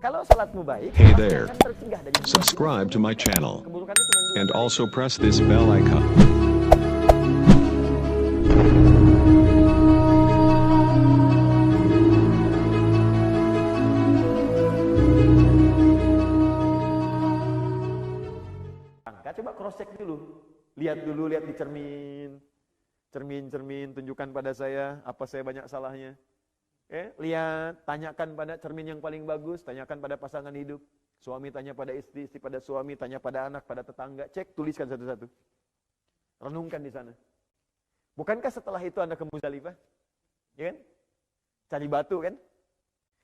Kalau salatmu baik, Hey pasti there. akan tercegah dari Subscribe to my channel keburukannya cuma dua and kali. also press this bell icon. Coba cross check dulu. Lihat di cermin. Cermin, tunjukkan pada saya apa saya banyak salahnya. Lihat, tanyakan pada cermin yang paling bagus, tanyakan pada pasangan hidup. Suami tanya pada istri, istri pada suami, tanya pada anak, pada tetangga. Cek, tuliskan satu-satu. Renungkan di sana. Bukankah setelah itu Anda ke Muzdalifah? Ya kan? Cari batu kan?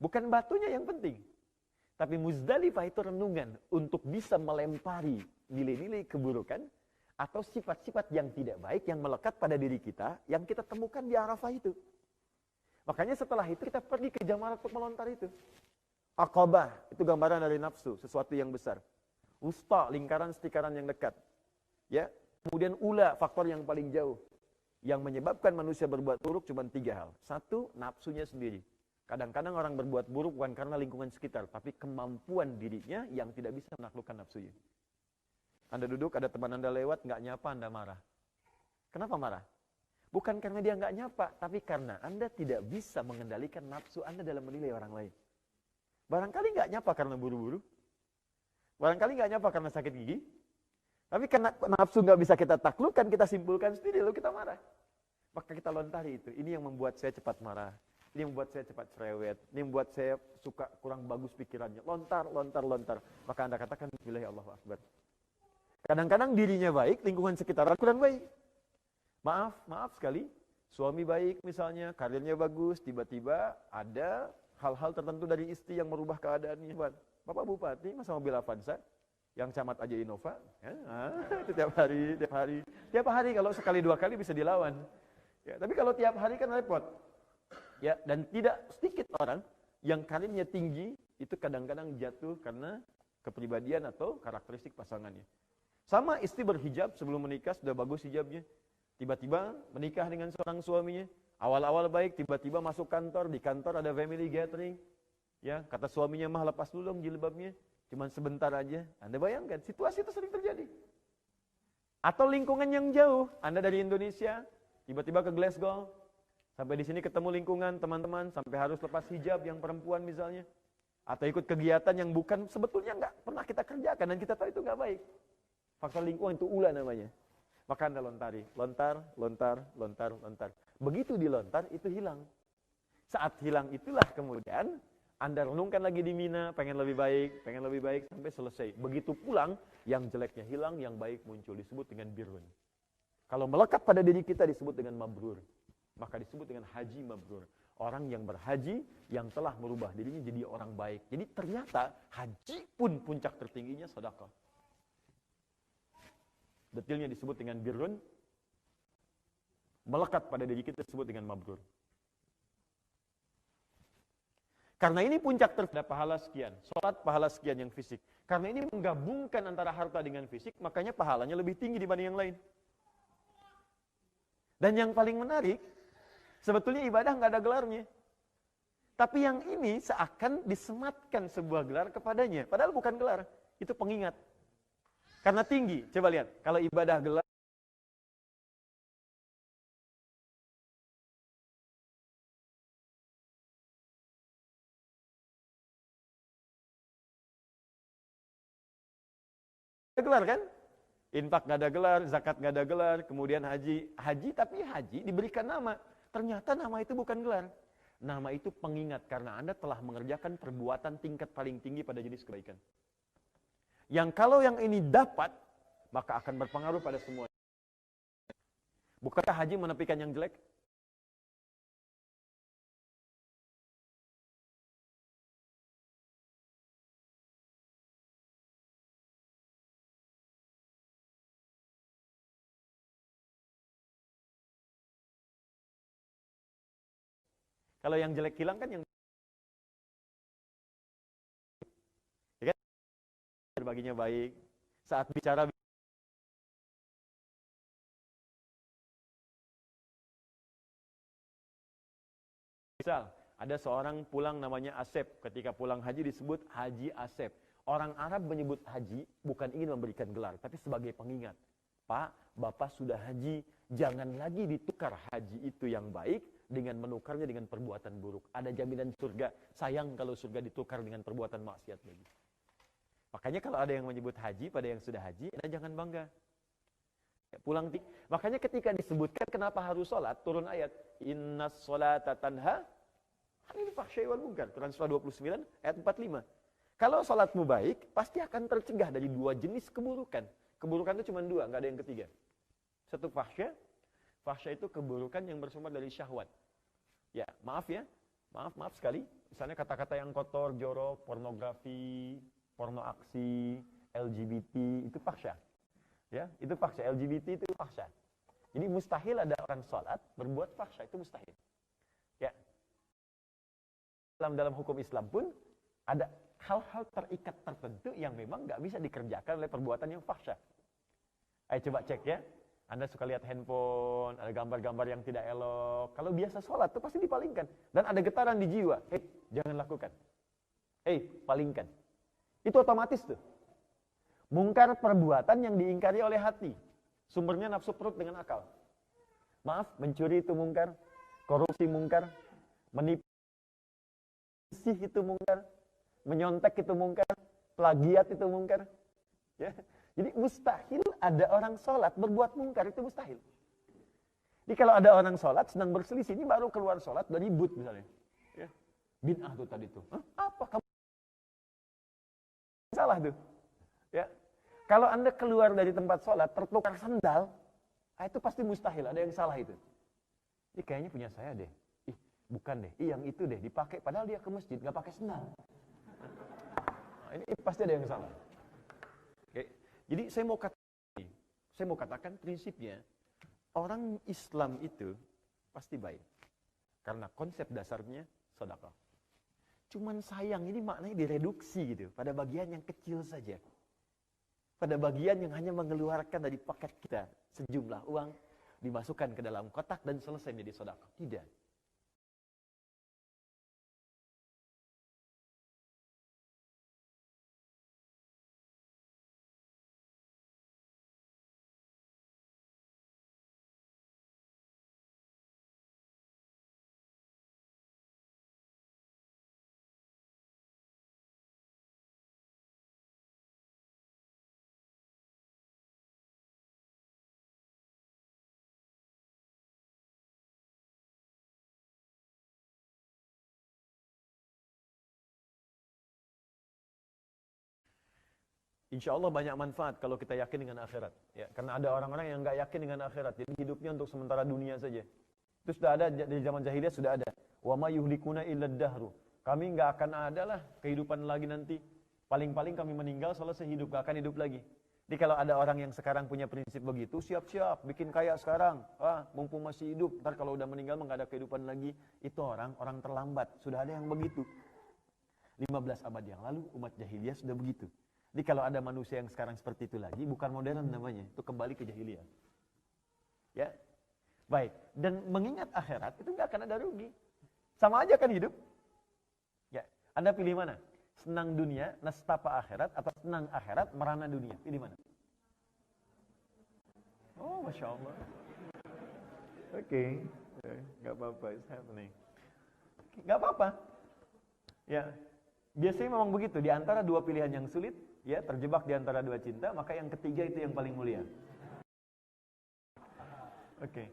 Bukan batunya yang penting. Tapi Muzdalifah itu renungan untuk bisa melempari nilai-nilai keburukan atau sifat-sifat yang tidak baik yang melekat pada diri kita yang kita temukan di Arafah itu. Makanya setelah itu kita pergi ke Jamarat untuk melontar itu. Aqabah, itu gambaran dari nafsu, sesuatu yang besar. Wusta, lingkaran setikaran yang dekat. Ya, kemudian ula, faktor yang paling jauh. Yang menyebabkan manusia berbuat buruk cuma 3 hal. 1, nafsunya sendiri. Kadang-kadang orang berbuat buruk bukan karena lingkungan sekitar, tapi kemampuan dirinya yang tidak bisa menaklukkan nafsunya. Anda duduk, ada teman Anda lewat, nggak nyapa, Anda marah. Kenapa marah? Bukan karena dia nggak nyapa, tapi karena Anda tidak bisa mengendalikan nafsu Anda dalam menilai orang lain. Barangkali nggak nyapa karena buru-buru. Barangkali nggak nyapa karena sakit gigi. Tapi karena nafsu nggak bisa kita taklukkan, kita simpulkan sendiri, lalu kita marah. Maka kita lontari itu. Ini yang membuat saya cepat marah. Ini yang membuat saya cepat cerewet. Ini yang membuat saya suka kurang bagus pikirannya. Lontar. Maka Anda katakan, Bismillah, Allahu Akbar. Kadang-kadang dirinya baik, lingkungan sekitar kurang baik. Maaf sekali. Suami baik misalnya, karirnya bagus, tiba-tiba ada hal-hal tertentu dari istri yang merubah keadaannya. Bapak Bupati, masa mobil Avanza? Yang camat aja Innova, itu tiap hari. Tiap hari kalau sekali 2 kali bisa dilawan. Ya, tapi kalau tiap hari kan repot. Ya, dan tidak sedikit orang yang karirnya tinggi itu kadang-kadang jatuh karena kepribadian atau karakteristik pasangannya. Sama istri berhijab sebelum menikah sudah bagus hijabnya. Tiba-tiba menikah dengan seorang suaminya, awal-awal baik, tiba-tiba masuk kantor, di kantor ada family gathering. Ya, kata suaminya, mah lepas dulu dong jilbabnya. Cuman sebentar aja. Anda bayangkan, situasi itu sering terjadi. Atau lingkungan yang jauh, Anda dari Indonesia, tiba-tiba ke Glasgow, sampai di sini ketemu lingkungan teman-teman, sampai harus lepas hijab yang perempuan misalnya. Atau ikut kegiatan yang bukan sebetulnya nggak pernah kita kerjakan, dan kita tahu itu nggak baik. Faktor lingkungan itu ula namanya. Maka Anda lontari, lontar. Begitu dilontar, itu hilang. Saat hilang itulah kemudian Anda renungkan lagi di Mina, pengen lebih baik, sampai selesai. Begitu pulang, yang jeleknya hilang, yang baik muncul, disebut dengan birrun. Kalau melekat pada diri kita disebut dengan mabrur, maka disebut dengan haji mabrur. Orang yang berhaji, yang telah merubah dirinya jadi orang baik. Jadi ternyata haji pun puncak tertingginya sedekah. Detailnya disebut dengan birrun, melekat pada diri kita disebut dengan mabrur. Karena ini puncak terhadap pahala sekian, sholat pahala sekian yang fisik. Karena ini menggabungkan antara harta dengan fisik, makanya pahalanya lebih tinggi dibanding yang lain. Dan yang paling menarik, sebetulnya ibadah nggak ada gelarnya. Tapi yang ini seakan disematkan sebuah gelar kepadanya. Padahal bukan gelar, itu pengingat. Karena tinggi, coba lihat, kalau ibadah gelar, gelar kan? Infak nggak ada gelar, zakat nggak ada gelar, kemudian haji tapi haji diberikan nama. Ternyata nama itu bukan gelar. Nama itu pengingat karena Anda telah mengerjakan perbuatan tingkat paling tinggi pada jenis kebaikan. Yang kalau yang ini dapat, maka akan berpengaruh pada semua. Bukankah haji menepikan yang jelek? Kalau yang jelek hilang kan yang ya kan? Berbaginya baik. Saat bicara misal Ada seorang pulang namanya Asep. Ketika pulang haji disebut Haji Asep. Orang Arab menyebut haji bukan ingin memberikan gelar, tapi sebagai pengingat. Pak, Bapak sudah haji, jangan lagi ditukar haji itu yang baik dengan menukarnya dengan perbuatan buruk. Ada jaminan surga. Sayang kalau surga ditukar dengan perbuatan maksiat lagi. Makanya kalau ada yang menyebut haji pada yang sudah haji, Anda jangan bangga. Makanya ketika disebutkan kenapa harus sholat, turun ayat innas sholata tanha anil fahsya'i wal munkar. Quran surah 29 ayat 45. Kalau sholatmu baik, pasti akan tercegah dari dua jenis keburukan. Keburukan itu cuma dua, nggak ada yang ketiga. Satu fahsya. Fahsya itu keburukan yang bersumber dari syahwat. Ya, maaf sekali. Misalnya kata-kata yang kotor, jorok, pornografi, porno aksi, LGBT, itu fahsya. Ya, itu fahsya. LGBT itu fahsya. Jadi mustahil ada orang sholat berbuat fahsya, itu mustahil. Ya. Dalam hukum Islam pun ada hal-hal terikat tertentu yang memang nggak bisa dikerjakan oleh perbuatan yang fahsya. Ayo coba cek ya. Anda suka lihat handphone, ada gambar-gambar yang tidak elok. Kalau biasa sholat itu pasti dipalingkan. Dan ada getaran di jiwa. Jangan lakukan. Palingkan. Itu otomatis tuh. Mungkar perbuatan yang diingkari oleh hati. Sumbernya nafsu perut dengan akal. Maaf, mencuri itu mungkar. Korupsi mungkar. Menipu itu mungkar, menyontek itu mungkar, plagiat itu mungkar. Ya. Jadi mustahil ada orang sholat berbuat mungkar, itu mustahil. Jadi kalau ada orang sholat sedang berselisih, ini baru keluar sholat dari ribut misalnya. Ya. Bid'ah tuh tadi tuh. Apa kamu salah tuh? Ya. Kalau Anda keluar dari tempat sholat tertukar sandal, itu pasti mustahil, ada yang salah itu. Ini kayaknya punya saya deh. Bukan deh, yang itu deh dipakai padahal dia ke masjid nggak pakai sendal. Nah, ini pasti ada yang salah. Oke. Jadi saya mau katakan prinsipnya orang Islam itu pasti baik karena konsep dasarnya sedekah. Cuman sayang ini maknanya direduksi gitu pada bagian yang kecil saja. Pada bagian yang hanya mengeluarkan dari paket kita sejumlah uang dimasukkan ke dalam kotak dan selesai menjadi sedekah. Tidak. Insya Allah banyak manfaat kalau kita yakin dengan akhirat. Ya, karena ada orang-orang yang nggak yakin dengan akhirat, jadi hidupnya untuk sementara dunia saja. Itu sudah ada dari zaman jahiliyah sudah ada. Wa ma yuhlikuna illa dahru. Kami nggak akan ada lah kehidupan lagi nanti. Paling-paling kami meninggal selesai hidup, nggak akan hidup lagi. Jadi kalau ada orang yang sekarang punya prinsip begitu, siap-siap bikin kaya sekarang. Mumpung masih hidup, ntar kalau udah meninggal nggak ada kehidupan lagi. Itu orang terlambat. Sudah ada yang begitu. 15 abad yang lalu umat jahiliyah sudah begitu. Jadi kalau ada manusia yang sekarang seperti itu lagi, bukan modern namanya, itu kembali ke jahiliyah. Ya, baik. Dan mengingat akhirat itu nggak akan ada rugi. Sama aja kan hidup. Ya, Anda pilih mana? Senang dunia, nestapa akhirat, atau senang akhirat, merana dunia? Pilih mana? Oh, masya Allah. Oke, nggak apa-apa, it's happening. Nggak apa-apa. Ya, biasanya memang begitu. Di antara dua pilihan yang sulit, ya terjebak di antara dua cinta, maka yang ketiga itu yang paling mulia. Oke.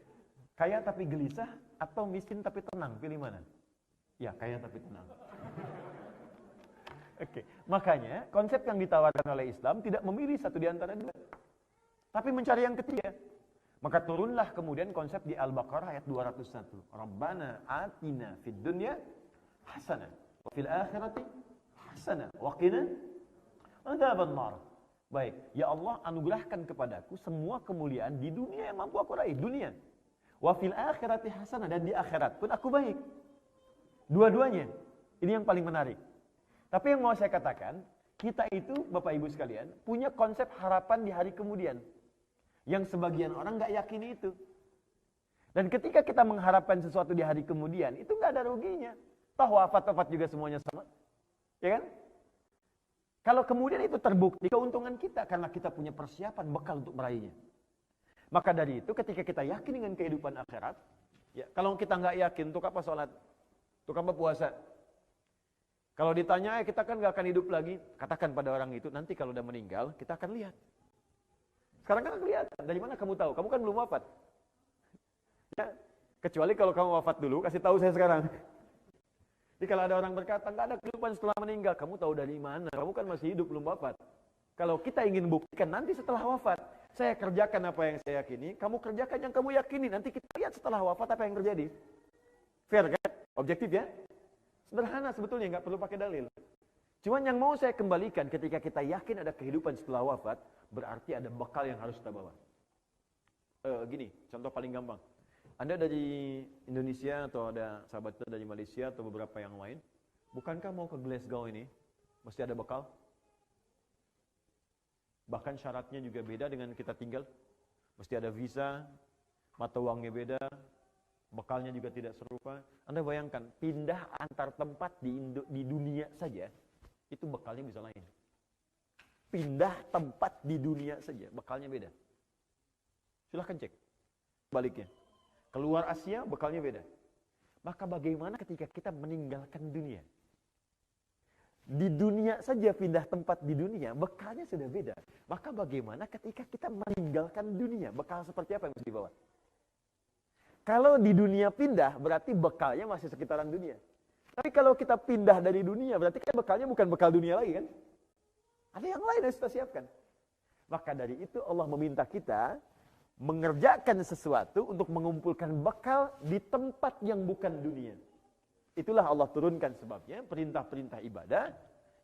Kaya tapi gelisah atau miskin tapi tenang, pilih mana? Ya, kaya tapi tenang. Oke. Makanya konsep yang ditawarkan oleh Islam tidak memilih satu di antara dua, tapi mencari yang ketiga. Maka turunlah kemudian konsep di Al-Baqarah ayat 201. Rabbana atina fid dunya hasanah wa fil akhirati hasanah wa qina adzabannar. Baik, ya Allah anugerahkan kepadaku semua kemuliaan di dunia yang mampu aku raih, dunia. Wa fil akhirati hasanah, dan di akhirat pun aku baik. Dua-duanya. Ini yang paling menarik. Tapi yang mau saya katakan, kita itu Bapak Ibu sekalian punya konsep harapan di hari kemudian yang sebagian orang nggak yakini itu. Dan ketika kita mengharapkan sesuatu di hari kemudian, itu nggak ada ruginya. Toh wafat-wafat juga semuanya sama. Ya kan? Kalau kemudian itu terbukti, keuntungan kita karena kita punya persiapan bekal untuk meraihnya. Maka dari itu ketika kita yakin dengan kehidupan akhirat, ya, kalau kita nggak yakin, untuk apa sholat? Untuk apa puasa? Kalau ditanya, kita kan nggak akan hidup lagi, katakan pada orang itu, nanti kalau udah meninggal, kita akan lihat. Sekarang kan kelihatan, dari mana kamu tahu? Kamu kan belum wafat. Ya, kecuali kalau kamu wafat dulu, kasih tahu saya sekarang. Jadi kalau ada orang berkata, nggak ada kehidupan setelah meninggal, kamu tahu dari mana? Kamu kan masih hidup, belum wafat. Kalau kita ingin buktikan nanti setelah wafat, saya kerjakan apa yang saya yakini, kamu kerjakan yang kamu yakini, nanti kita lihat setelah wafat apa yang terjadi. Fair kan? Objektif ya? Sederhana sebetulnya, nggak perlu pakai dalil. Cuman yang mau saya kembalikan, ketika kita yakin ada kehidupan setelah wafat, berarti ada bekal yang harus kita bawa. Gini, contoh paling gampang. Anda dari Indonesia atau ada sahabat kita dari Malaysia atau beberapa yang lain, bukankah mau ke Glasgow ini? Mesti ada bekal. Bahkan syaratnya juga beda dengan kita tinggal. Mesti ada visa, mata uangnya beda, bekalnya juga tidak serupa. Anda bayangkan, pindah antar tempat di dunia saja, itu bekalnya bisa lain. Pindah tempat di dunia saja, bekalnya beda. Silahkan cek baliknya. Keluar Asia, bekalnya beda. Maka bagaimana ketika kita meninggalkan dunia? Di dunia saja pindah tempat di dunia, bekalnya sudah beda. Maka bagaimana ketika kita meninggalkan dunia? Bekal seperti apa yang mesti dibawa? Kalau di dunia pindah, berarti bekalnya masih sekitaran dunia. Tapi kalau kita pindah dari dunia, berarti kan bekalnya bukan bekal dunia lagi kan? Ada yang lain yang kita siapkan. Maka dari itu Allah meminta kita mengerjakan sesuatu untuk mengumpulkan bekal di tempat yang bukan dunia. Itulah Allah turunkan sebabnya perintah-perintah ibadah,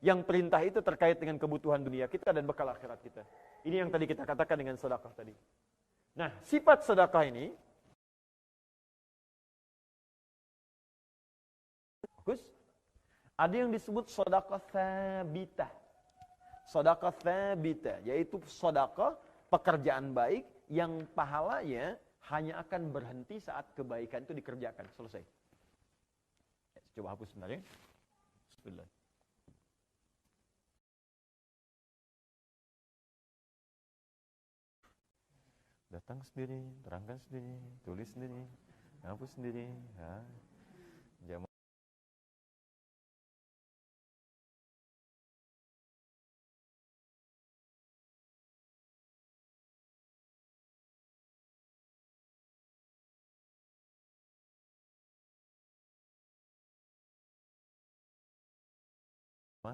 yang perintah itu terkait dengan kebutuhan dunia kita dan bekal akhirat kita. Ini yang tadi kita katakan dengan sedekah tadi. Nah, sifat sedekah ini bagus. Ada yang disebut sedekah tsabitah. Sedekah tsabitah yaitu sedekah pekerjaan baik yang pahalanya hanya akan berhenti saat kebaikan itu dikerjakan. Selesai. Coba hapus sebentar ya. Bismillah. Datang sendiri, terangkan sendiri, tulis sendiri, hapus sendiri. Jam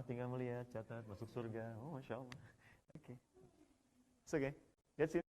tinggal melihat, catat, masuk surga. Oh, Masya Allah. Oke. It's okay. That's it.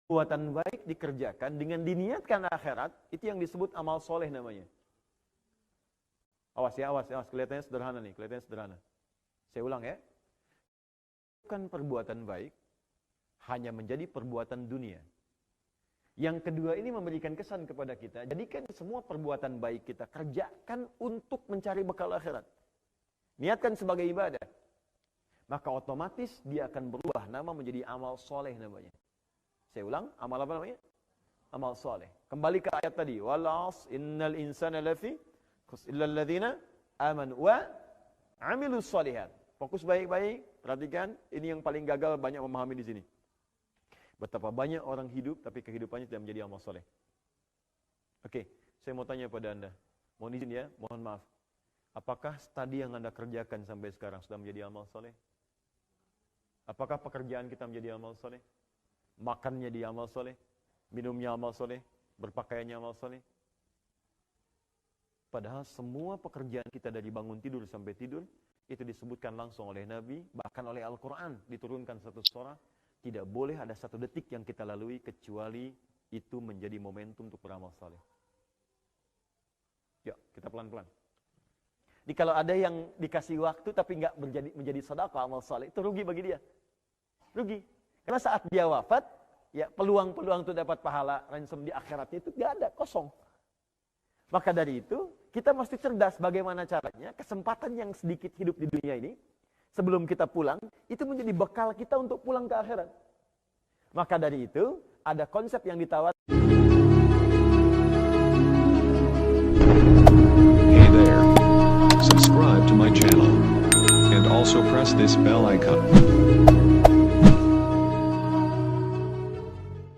perbuatan baik dikerjakan dengan diniatkan akhirat, itu yang disebut amal soleh namanya. Awas ya, awas, kelihatannya sederhana nih, kelihatannya sederhana. Saya ulang ya. Bukan perbuatan baik, hanya menjadi perbuatan dunia. Yang kedua ini memberikan kesan kepada kita, jadikan semua perbuatan baik kita kerjakan untuk mencari bekal akhirat. Niatkan sebagai ibadah. Maka otomatis dia akan berubah nama menjadi amal soleh namanya. Saya ulang, amal apa namanya? Amal soleh. Kembali ke ayat tadi. Walas innal insana lafi illal ladzina amanu wa amilus sholihat. Fokus baik-baik, perhatikan, ini yang paling gagal banyak memahami di sini. Betapa banyak orang hidup tapi kehidupannya tidak menjadi amal soleh. Oke, saya mau tanya pada Anda. Mohon izin ya, mohon maaf. Apakah studi yang Anda kerjakan sampai sekarang sudah menjadi amal soleh? Apakah pekerjaan kita menjadi amal soleh? Makannya di amal soleh? Minumnya amal soleh? Berpakaiannya amal soleh? Padahal semua pekerjaan kita dari bangun tidur sampai tidur, itu disebutkan langsung oleh Nabi, bahkan oleh Al-Quran, diturunkan satu surah, tidak boleh ada satu detik yang kita lalui, kecuali itu menjadi momentum untuk beramal saleh. Yuk, kita pelan-pelan. Jadi kalau ada yang dikasih waktu, tapi nggak menjadi sedekah amal saleh, itu rugi bagi dia. Rugi. Karena saat dia wafat, ya peluang-peluang untuk dapat pahala ransom di akhiratnya itu nggak ada, kosong. Maka dari itu, kita mesti cerdas bagaimana caranya kesempatan yang sedikit hidup di dunia ini, sebelum kita pulang, itu menjadi bekal kita untuk pulang ke akhirat. Maka dari itu, ada konsep yang ditawarkan. Hey there. Subscribe to my channel. And also press this bell icon.